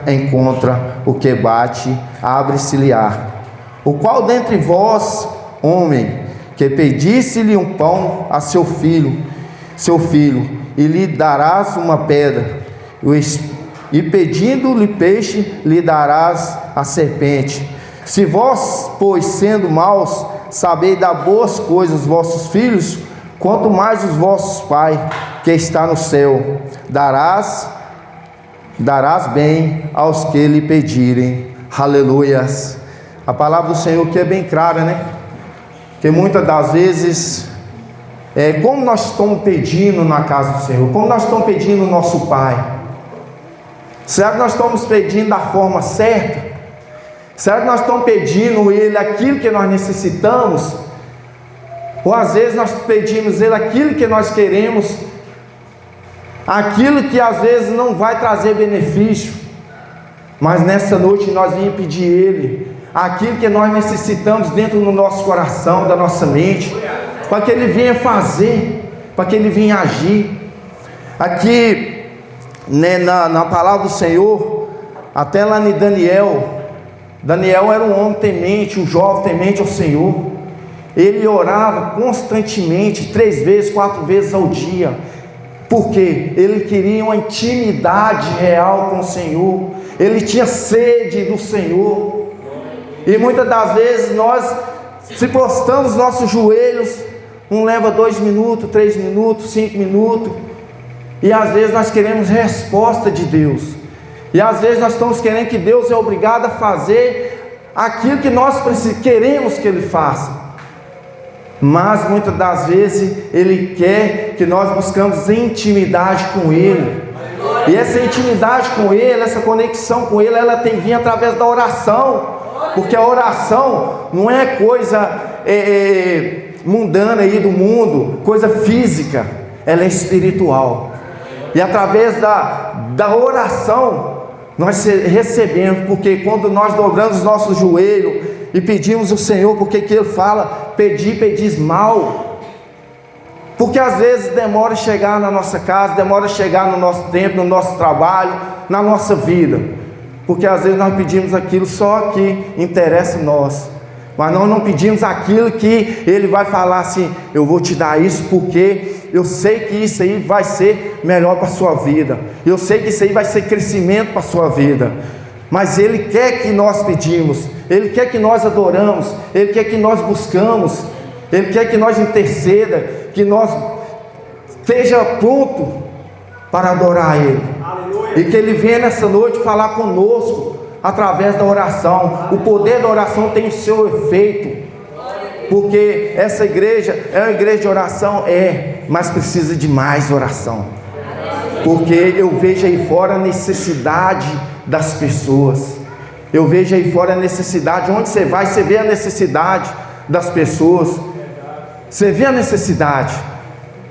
encontra o que bate, abre-se-lhe-á. O qual dentre vós, homem, que pedisse-lhe um pão a seu filho, e lhe darás uma pedra, e pedindo-lhe peixe, lhe darás a serpente? Se vós, pois, sendo maus, sabeis dar boas coisas aos vossos filhos, quanto mais os vossos Pai, que está no céu, darás bem aos que lhe pedirem. Aleluias. A palavra do Senhor aqui é bem clara, né? Que muitas das vezes, como nós estamos pedindo na casa do Senhor, como nós estamos pedindo o nosso Pai, será que nós estamos pedindo da forma certa? Será que nós estamos pedindo Ele aquilo que nós necessitamos? Ou às vezes nós pedimos Ele aquilo que nós queremos, aquilo que às vezes não vai trazer benefício, mas nessa noite nós vamos pedir Ele aquilo que nós necessitamos dentro do nosso coração, da nossa mente, para que Ele venha fazer, para que Ele venha agir. Aqui, né, na palavra do Senhor, até lá em Daniel era um homem temente, um jovem temente ao Senhor. Ele orava constantemente, 3 vezes, 4 vezes ao dia, porque ele queria uma intimidade real com o Senhor. Ele tinha sede do Senhor. E muitas das vezes nós se prostramos os nossos joelhos, não leva 2 minutos, 3 minutos, 5 minutos, e às vezes nós queremos resposta de Deus, e às vezes nós estamos querendo que Deus é obrigado a fazer aquilo que nós queremos que Ele faça, mas muitas das vezes Ele quer que nós buscamos intimidade com Ele, e essa intimidade com Ele, essa conexão com Ele, ela tem que vir através da oração, porque a oração não é coisa mundana aí do mundo, coisa física, ela é espiritual, e através da oração nós recebemos, porque quando nós dobramos os nossos joelhos e pedimos ao Senhor, porque que Ele fala, pedis mal, porque às vezes demora a chegar na nossa casa, demora a chegar no nosso tempo, no nosso trabalho, na nossa vida, porque às vezes nós pedimos aquilo só que interessa a nós, mas nós não pedimos aquilo que Ele vai falar assim, eu vou te dar isso porque eu sei que isso aí vai ser melhor para a sua vida, eu sei que isso aí vai ser crescimento para a sua vida, mas Ele quer que nós pedimos, Ele quer que nós adoramos, Ele quer que nós buscamos, Ele quer que nós interceda, que nós esteja pronto para adorar Ele, e que Ele venha nessa noite falar conosco através da oração. O poder da oração tem o seu efeito, porque essa igreja é uma igreja de oração, mas precisa de mais oração, porque eu vejo aí fora a necessidade das pessoas, eu vejo aí fora a necessidade, onde você vai, você vê a necessidade das pessoas, você vê a necessidade.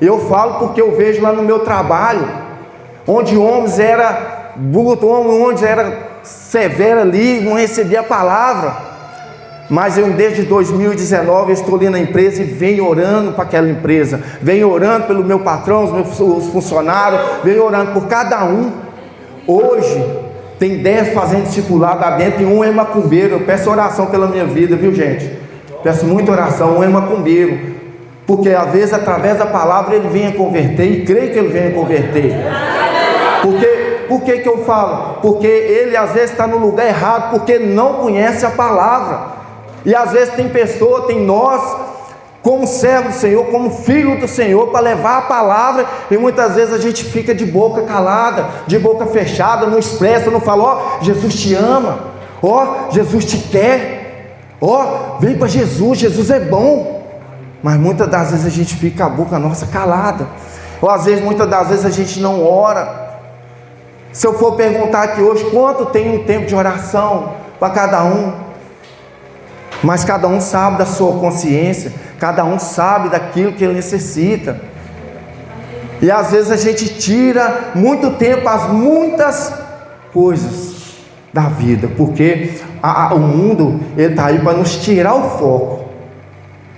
Eu falo porque eu vejo lá no meu trabalho, onde homens era bruto, onde era severo ali, não recebia a palavra, mas eu desde 2019 eu estou ali na empresa e venho orando para aquela empresa, venho orando pelo meu patrão, os funcionários, venho orando por cada um. Hoje tem 10 fazendo discipulado lá dentro e um é macumbeiro. Eu peço oração pela minha vida, viu gente? Peço muita oração. Um é macumbeiro, porque às vezes através da palavra ele vem a converter, e creio que ele vem a converter. Por que eu falo? Porque ele às vezes está no lugar errado, porque não conhece a palavra. E às vezes tem pessoa, tem nós, como servo do Senhor, como filho do Senhor, para levar a palavra, e muitas vezes a gente fica de boca calada, de boca fechada, não expressa, não fala, ó, Jesus te ama, ó, Jesus te quer, ó, vem para Jesus, Jesus é bom. Mas muitas das vezes a gente fica a boca nossa calada, ou às vezes, muitas das vezes a gente não ora. Se eu for perguntar aqui hoje, quanto tem um tempo de oração para cada um? Mas cada um sabe da sua consciência, cada um sabe daquilo que ele necessita. E às vezes a gente tira muito tempo às muitas coisas da vida, porque o mundo ele está aí para nos tirar o foco.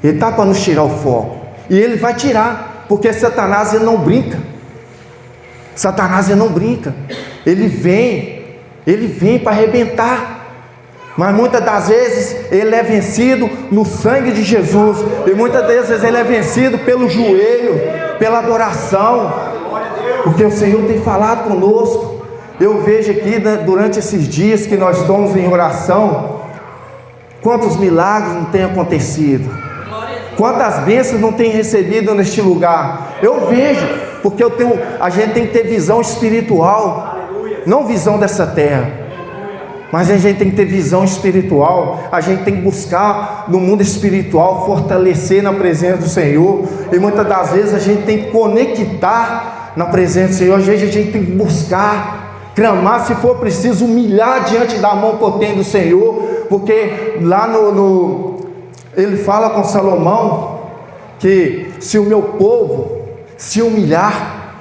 Ele está para nos tirar o foco, e ele vai tirar, porque Satanás ele não brinca. Satanás ele não brinca. Ele vem Ele vem para arrebentar. Mas muitas das vezes ele é vencido no sangue de Jesus. E muitas das vezes ele é vencido pelo joelho, pela adoração. Porque o Senhor tem falado conosco. Eu vejo aqui durante esses dias que nós estamos em oração, quantos milagres não têm acontecido, quantas bênçãos não tem recebido neste lugar. Eu vejo, porque a gente tem que ter visão espiritual, não visão dessa terra. Mas a gente tem que ter visão espiritual. A gente tem que buscar no mundo espiritual fortalecer na presença do Senhor. E muitas das vezes a gente tem que conectar na presença do Senhor. Às vezes a gente tem que buscar, clamar, se for preciso, humilhar diante da mão potente do Senhor. Porque lá ele fala com Salomão que se o meu povo se humilhar,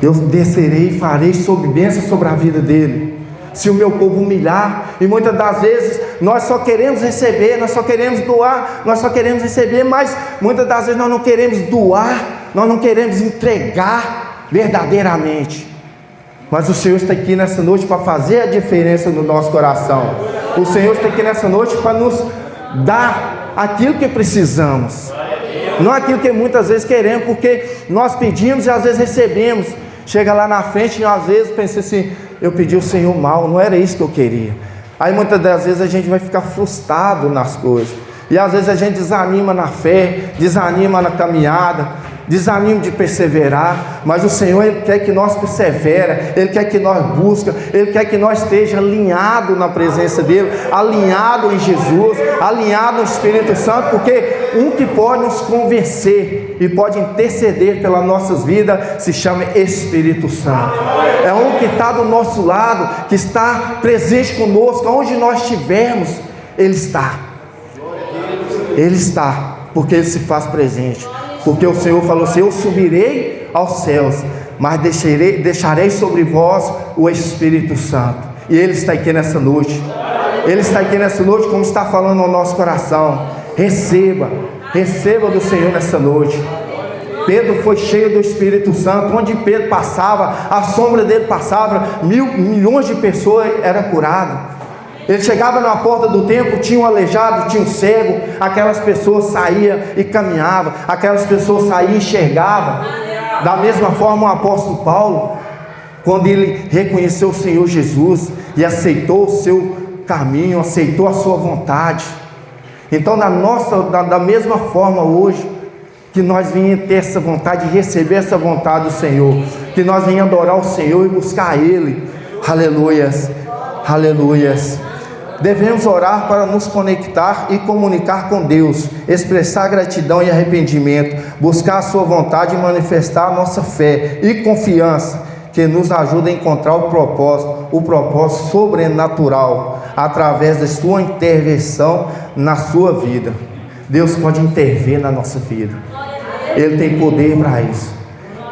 eu descerei e farei bênção sobre a vida dele. Se o meu povo humilhar. E muitas das vezes nós só queremos receber, nós só queremos doar, nós só queremos receber, mas muitas das vezes nós não queremos doar, nós não queremos entregar verdadeiramente. Mas o Senhor está aqui nessa noite para fazer a diferença no nosso coração. O Senhor está aqui nessa noite para nos dar aquilo que precisamos, não aquilo que muitas vezes queremos, porque nós pedimos e às vezes recebemos. Chega lá na frente e às vezes pensa assim: eu pedi ao Senhor mal, não era isso que eu queria. Aí muitas das vezes a gente vai ficar frustrado nas coisas, e às vezes a gente desanima na fé, desanima na caminhada, desanima de perseverar. Mas o Senhor, Ele quer que nós persevere, Ele quer que nós busquemos, Ele quer que nós esteja alinhado na presença dEle, alinhado em Jesus, alinhado no Espírito Santo, porque um que pode nos convencer e pode interceder pelas nossas vidas se chama Espírito Santo. É um que está do nosso lado, que está presente conosco, onde nós estivermos, Ele está. Ele está, porque Ele se faz presente. Porque o Senhor falou assim: eu subirei aos céus, mas deixarei sobre vós o Espírito Santo. E Ele está aqui nessa noite. Ele está aqui nessa noite, como está falando no nosso coração. Receba do Senhor nessa noite. Pedro foi cheio do Espírito Santo. Onde Pedro passava, a sombra dele passava, milhões de pessoas eram curadas. Ele chegava na porta do templo, tinha um aleijado, tinha um cego, aquelas pessoas saíam e caminhavam, aquelas pessoas saíam e enxergavam. Da mesma forma o apóstolo Paulo, quando ele reconheceu o Senhor Jesus e aceitou o seu caminho, aceitou a sua vontade. Então da mesma forma hoje, que nós venhamos ter essa vontade de receber essa vontade do Senhor, que nós venhamos adorar o Senhor e buscar Ele. Aleluias, aleluias. Devemos orar para nos conectar e comunicar com Deus, expressar gratidão e arrependimento, buscar a sua vontade e manifestar a nossa fé e confiança, que nos ajuda a encontrar o propósito sobrenatural, através da sua intervenção na sua vida. Deus pode intervir na nossa vida, Ele tem poder para isso,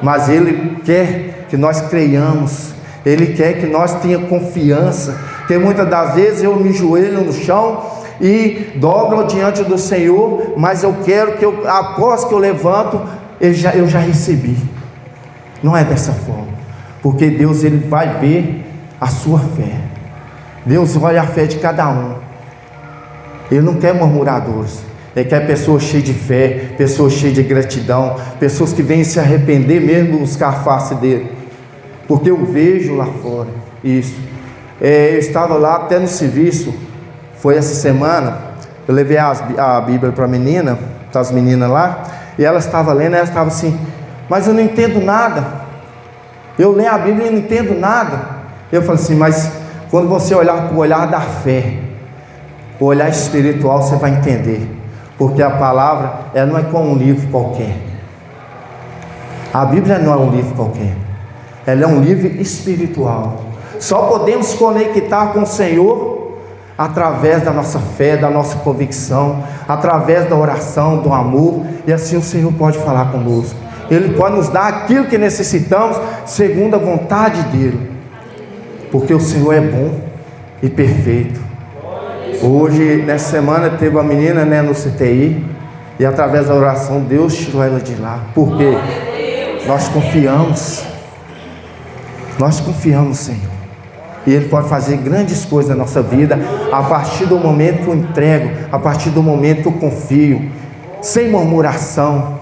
mas Ele quer que nós creiamos, Ele quer que nós tenhamos confiança. Porque muitas das vezes eu me joelho no chão e dobro diante do Senhor, mas eu quero que após que eu levanto, eu já recebi. Não é dessa forma, porque Deus, Ele vai ver a sua fé. Deus olha a fé de cada um. Ele não quer murmuradores, Ele quer pessoas cheias de fé, pessoas cheias de gratidão, pessoas que vêm se arrepender mesmo, buscar a face dEle. Porque eu vejo lá fora isso. Eu estava lá até no serviço, foi essa semana, eu levei a Bíblia para a menina, para as meninas lá, e ela estava lendo, ela estava assim: mas eu não entendo nada, eu leio a Bíblia e não entendo nada. Eu falei assim: mas quando você olhar para o olhar da fé, o olhar espiritual, você vai entender, porque a palavra, ela não é como um livro qualquer. A Bíblia não é um livro qualquer, ela é um livro espiritual. Só podemos conectar com o Senhor através da nossa fé, da nossa convicção, através da oração, do amor, e assim o Senhor pode falar conosco. Ele pode nos dar aquilo que necessitamos, segundo a vontade dEle, porque o Senhor é bom e perfeito. Hoje, nessa semana, teve uma menina, no CTI, e através da oração, Deus tirou ela de lá, porque nós confiamos no Senhor. E Ele pode fazer grandes coisas na nossa vida, a partir do momento que eu entrego, a partir do momento que eu confio, sem murmuração,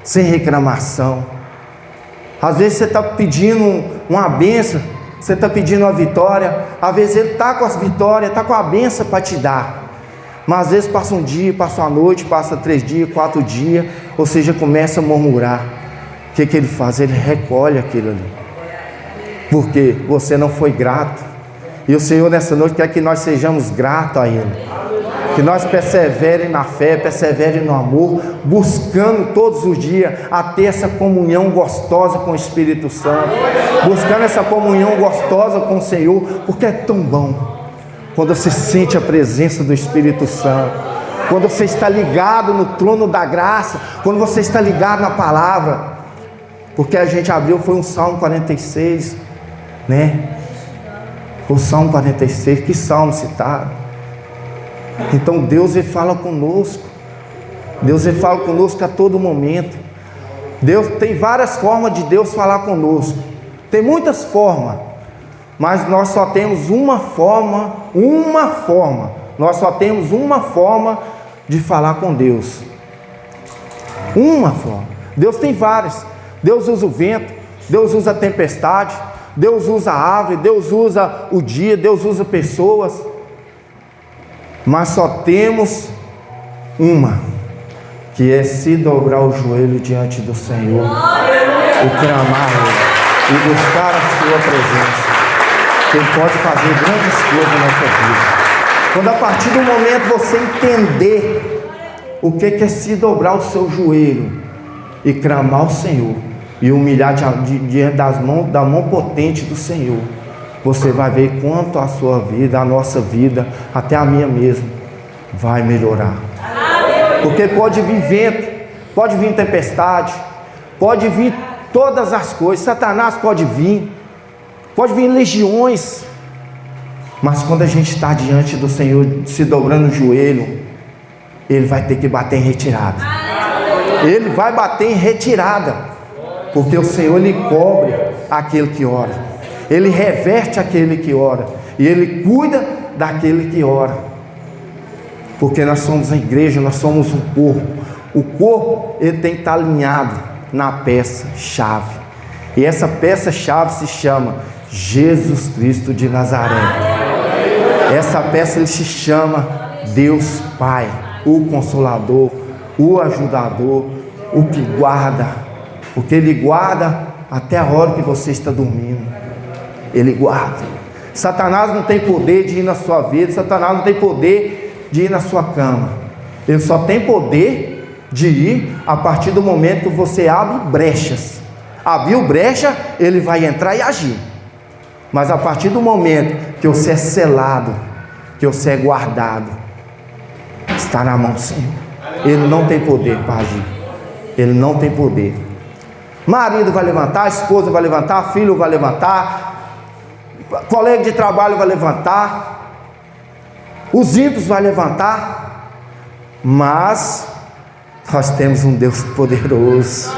sem reclamação. Às vezes você está pedindo uma bênção, você está pedindo uma vitória, às vezes Ele está com as vitórias, está com a bênção para te dar. Mas às vezes passa um dia, passa uma noite, passa 3 dias, 4 dias, ou seja, começa a murmurar. O que Ele faz? Ele recolhe aquilo ali, porque você não foi grato. E o Senhor nessa noite quer que nós sejamos gratos a Ele, que nós perseverem na fé, perseverem no amor, buscando todos os dias a ter essa comunhão gostosa com o Espírito Santo, buscando essa comunhão gostosa com o Senhor, porque é tão bom quando você sente a presença do Espírito Santo, quando você está ligado no trono da graça, quando você está ligado na palavra. Porque a gente abriu, foi um Salmo 46, né? O Salmo 46, que salmo citado. Então Deus, Ele fala conosco. Deus, Ele fala conosco a todo momento. Deus tem várias formas de Deus falar conosco. Tem muitas formas, mas nós só temos uma forma. Nós só temos uma forma de falar com Deus. Uma forma. Deus tem várias. Deus usa o vento, Deus usa a tempestade, Deus usa a árvore, Deus usa o dia, Deus usa pessoas. Mas só temos uma, que é se dobrar o joelho diante do Senhor, e clamar Ele, e buscar a sua presença. Ele pode fazer grandes coisas na sua vida. Quando a partir do momento você entender o que é se dobrar o seu joelho e clamar o Senhor, e humilhar diante da mão potente do Senhor, você vai ver quanto a sua vida, a nossa vida, até a minha mesmo, vai melhorar. Porque pode vir vento, pode vir tempestade, pode vir todas as coisas, Satanás pode vir legiões, mas quando a gente está diante do Senhor, se dobrando o joelho, Ele vai ter que bater em retirada. Ele vai bater em retirada, porque o Senhor, Ele cobre aquele que ora, Ele reverte aquele que ora, e Ele cuida daquele que ora. Porque nós somos a igreja, nós somos um corpo. O corpo, ele tem que estar alinhado na peça-chave, e essa peça-chave se chama Jesus Cristo de Nazaré. Essa peça, ele se chama Deus Pai, o Consolador, o Ajudador, o que guarda, porque Ele guarda até a hora que você está dormindo. Ele guarda. Satanás não tem poder de ir na sua vida, Satanás não tem poder de ir na sua cama. Ele só tem poder de ir a partir do momento que você abre brechas. Abriu brecha, ele vai entrar e agir. Mas a partir do momento que você é selado, que você é guardado, está na mão do Senhor. Ele não tem poder para agir. Ele não tem poder. Marido vai levantar, esposa vai levantar, filho vai levantar, colega de trabalho vai levantar, os ímpios vai levantar, mas nós temos um Deus poderoso,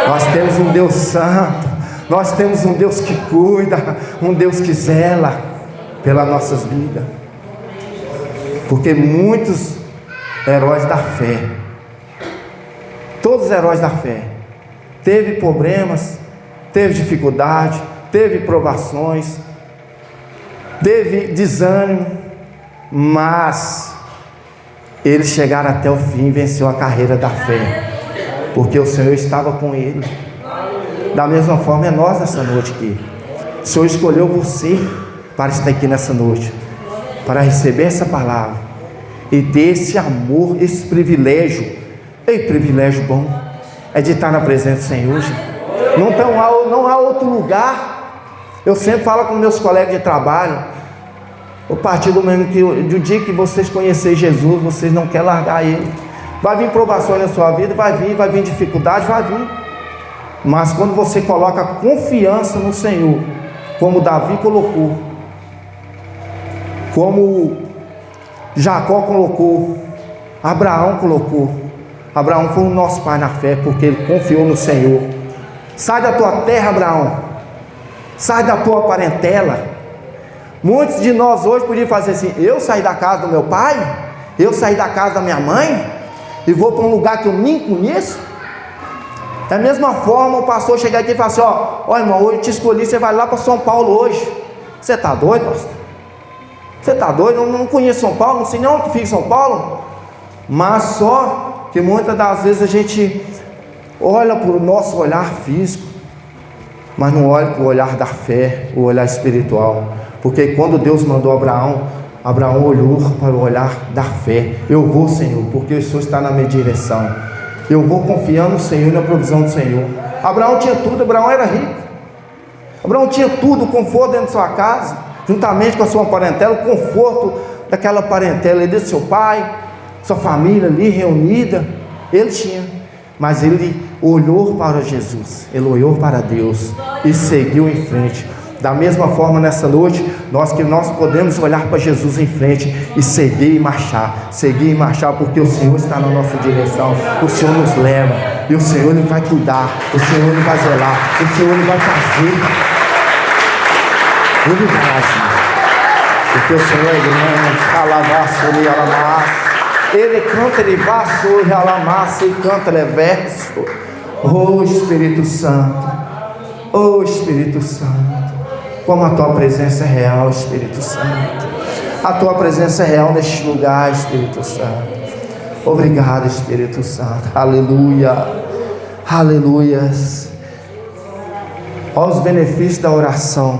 nós temos um Deus santo, nós temos um Deus que cuida, um Deus que zela pelas nossas vidas. Porque muitos heróis da fé, todos os heróis da fé, teve problemas, teve dificuldade, teve provações, teve desânimo, mas eles chegaram até o fim, venceu a carreira da fé, porque o Senhor estava com ele. Da mesma forma é nós nessa noite aqui. O Senhor escolheu você para estar aqui nessa noite, para receber essa palavra e ter esse amor, esse privilégio. Ei, privilégio bom é de estar na presença do Senhor, gente. Não há outro lugar. Eu sempre falo com meus colegas de trabalho, a partir do momento do dia que vocês conhecerem Jesus, vocês não querem largar Ele. Vai vir provações na sua vida, vai vir dificuldade, vai vir. Mas quando você coloca confiança no Senhor, como Davi colocou, como Jacó colocou, Abraão colocou. Abraão foi o nosso pai na fé, porque ele confiou no Senhor. Sai da tua terra, Abraão, sai da tua parentela, Muitos de nós hoje podiam fazer assim: eu saí da casa do meu pai, eu saí da casa da minha mãe e vou para um lugar que eu nem conheço. Da mesma forma, o pastor chegar aqui e falar assim: ó irmão, hoje eu te escolhi, você vai lá para São Paulo hoje. Você está doido, pastor? Você está doido? Eu não conheço São Paulo, não sei nem onde fica São Paulo. Mas só que muitas das vezes a gente olha para o nosso olhar físico, mas não olha para o olhar da fé, o olhar espiritual. Porque quando Deus mandou Abraão olhou para o olhar da fé. Eu vou, Senhor, porque o Senhor está na minha direção. Eu vou confiando no Senhor e na provisão do Senhor. Abraão tinha tudo, Abraão era rico. Abraão tinha tudo, o conforto dentro de sua casa, juntamente com a sua parentela, o conforto daquela parentela, ele disse seu pai, sua família ali reunida, ele tinha. Mas ele olhou para Jesus, ele olhou para Deus e seguiu em frente. Da mesma forma, nessa noite, nós podemos olhar para Jesus em frente e seguir e marchar, porque o Senhor está na nossa direção, o Senhor nos leva, e o Senhor Ele vai cuidar, o Senhor Ele vai zelar, o Senhor Ele vai fazer, Ele vai agir, porque o Senhor é grande. Alavaço, Ele alamaço, Ele canta, Ele vaço, Ele alamaço, Ele canta, Ele é verso. Oh Espírito Santo, oh Espírito Santo, como a Tua presença é real, Espírito Santo. A Tua presença é real neste lugar, Espírito Santo. Obrigado, Espírito Santo. Aleluia. Aleluias. Olha os benefícios da oração.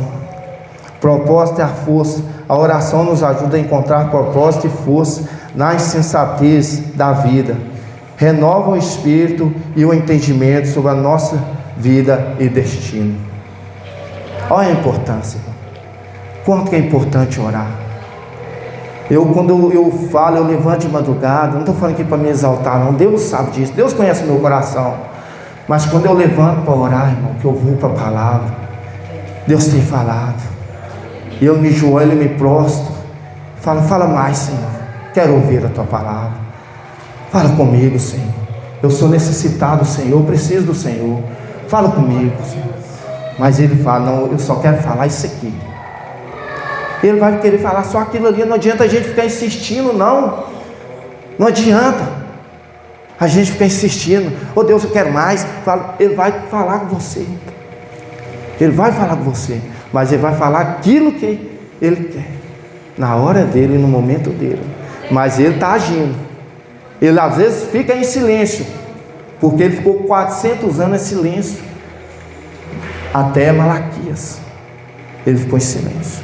Propósito é a força. A oração nos ajuda a encontrar propósito e força na insensatez da vida. Renova o espírito e o entendimento sobre a nossa vida e destino. Olha a importância, quanto que é importante orar. Quando eu falo, eu levanto de madrugada, não estou falando aqui para me exaltar não, Deus sabe disso, Deus conhece o meu coração, mas quando eu levanto para orar, irmão, que eu vou para a palavra, Deus tem falado, e eu me joelho e me prostro, fala mais, Senhor, quero ouvir a Tua palavra, fala comigo, Senhor, eu sou necessitado, Senhor, eu preciso do Senhor, fala comigo, Senhor. Mas ele fala: não, eu só quero falar isso aqui. Ele vai querer falar só aquilo ali. Não adianta a gente ficar insistindo, não. Não adianta a gente ficar insistindo. Oh Deus, eu quero mais. Ele vai falar com você. Ele vai falar com você. Mas ele vai falar aquilo que ele quer, na hora dele, no momento dele. Mas ele está agindo. Ele às vezes fica em silêncio, porque ele ficou 400 anos em silêncio. Até Malaquias ele ficou em silêncio,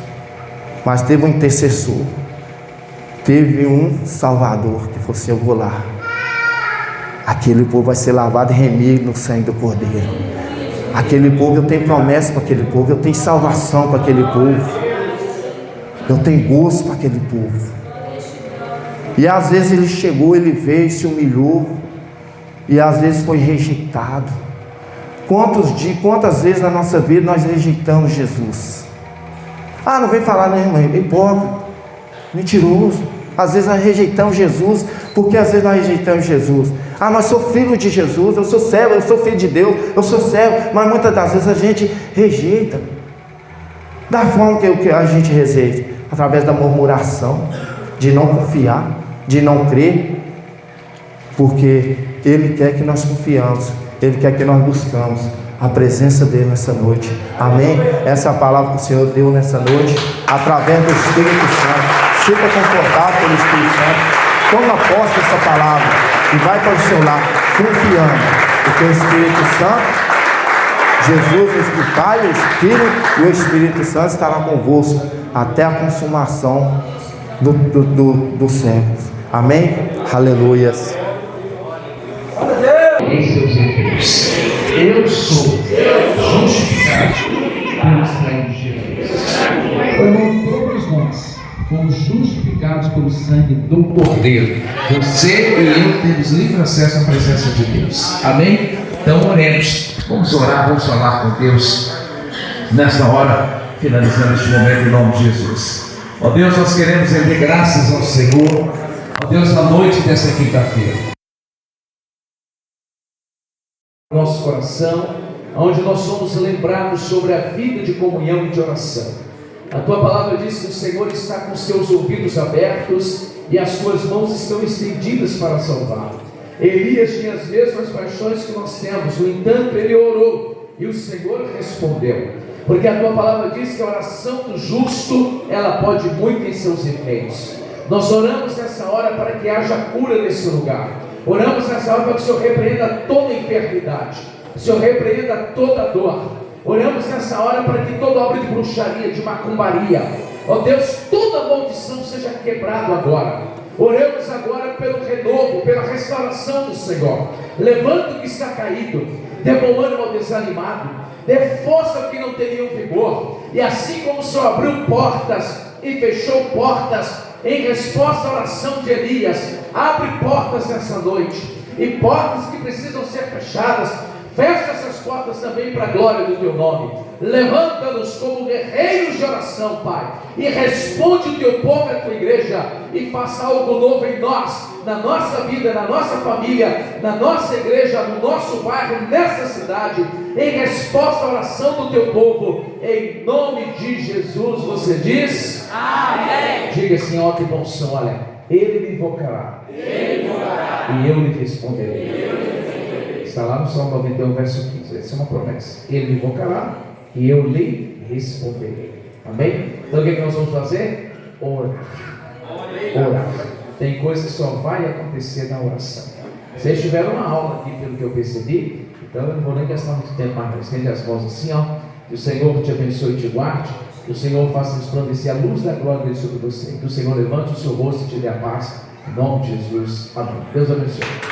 mas teve um intercessor, teve um Salvador que falou assim: eu vou lá, aquele povo vai ser lavado e remido no sangue do Cordeiro, aquele povo, eu tenho promessa para aquele povo, eu tenho salvação para aquele povo, eu tenho gosto para aquele povo. E às vezes ele chegou, ele veio, se humilhou, e às vezes foi rejeitado. Quantas vezes na nossa vida nós rejeitamos Jesus? Não vem falar, né, irmão? É hipócrita, mentiroso. Às vezes nós rejeitamos Jesus. Por que às vezes nós rejeitamos Jesus? Mas sou filho de Jesus, eu sou servo, eu sou filho de Deus, eu sou servo. Mas muitas das vezes a gente rejeita. Da forma que a gente rejeita? Através da murmuração, de não confiar, de não crer. Porque Ele quer que nós confiamos, Ele quer que nós buscamos a presença dEle nessa noite. Amém? Essa é a palavra que o Senhor deu nessa noite, através do Espírito Santo. Sinta confortável pelo Espírito Santo. Toma posse dessa palavra e vai para o seu lar, confiando, porque o Espírito Santo, Jesus, o Pai, o Espírito e o Espírito Santo estará convosco até a consumação dos séculos. Amém? Aleluias. Em seus efeitos, eu sou justificado pelo sangue de Jesus. Então, todos nós fomos justificados pelo sangue do Cordeiro. Você e eu temos livre acesso à presença de Deus. Amém? Então oremos. Vamos orar, vamos falar com Deus nesta hora, finalizando este momento em nome de Jesus. Ó Deus, nós queremos render graças ao Senhor. Ó Deus, na noite desta quinta-feira, nosso coração, onde nós somos lembrados sobre a vida de comunhão e de oração. A tua palavra diz que o Senhor está com os seus ouvidos abertos e as suas mãos estão estendidas para salvar. Elias tinha as mesmas paixões que nós temos, no entanto ele orou e o Senhor respondeu, porque a tua palavra diz que a oração do justo, ela pode muito em seus efeitos. Nós oramos nessa hora para que haja cura nesse lugar, oramos nessa hora para que o Senhor repreenda toda enfermidade, o Senhor repreenda toda dor. Oramos nessa hora para que toda obra de bruxaria, de macumbaria, ó Deus, toda maldição seja quebrada agora. Oramos agora pelo renovo, pela restauração do Senhor. Levanta o que está caído, dê bom ânimo ao desanimado, dê força ao que não teria vigor. E assim como o Senhor abriu portas e fechou portas em resposta à oração de Elias, abre portas nessa noite, e portas que precisam ser fechadas, fecha essas portas também para a glória do teu nome. Levanta-nos como guerreiros de oração, Pai, e responde o teu povo e a tua igreja, e faça algo novo em nós, na nossa vida, na nossa família, na nossa igreja, no nosso bairro, nessa cidade, em resposta à oração do teu povo, em nome de Jesus. Você diz? Amém. Diga assim, ó, que bom som, olha, ele me invocará, e eu lhe responderei. Está lá no Salmo 91, verso 15. Essa é uma promessa. Ele me invocará e eu lhe responderei. Amém? Então o que nós vamos fazer? Orar. Orar. Tem coisa que só vai acontecer na oração. Vocês tiveram uma aula aqui, pelo que eu percebi, então eu não vou nem gastar muito tempo mais. Estende as mãos assim, ó. Que o Senhor te abençoe e te guarde. Que o Senhor faça resplandecer a luz da glória dele sobre você. Que o Senhor levante o seu rosto e te dê a paz. Em nome de Jesus. Amém. Deus abençoe.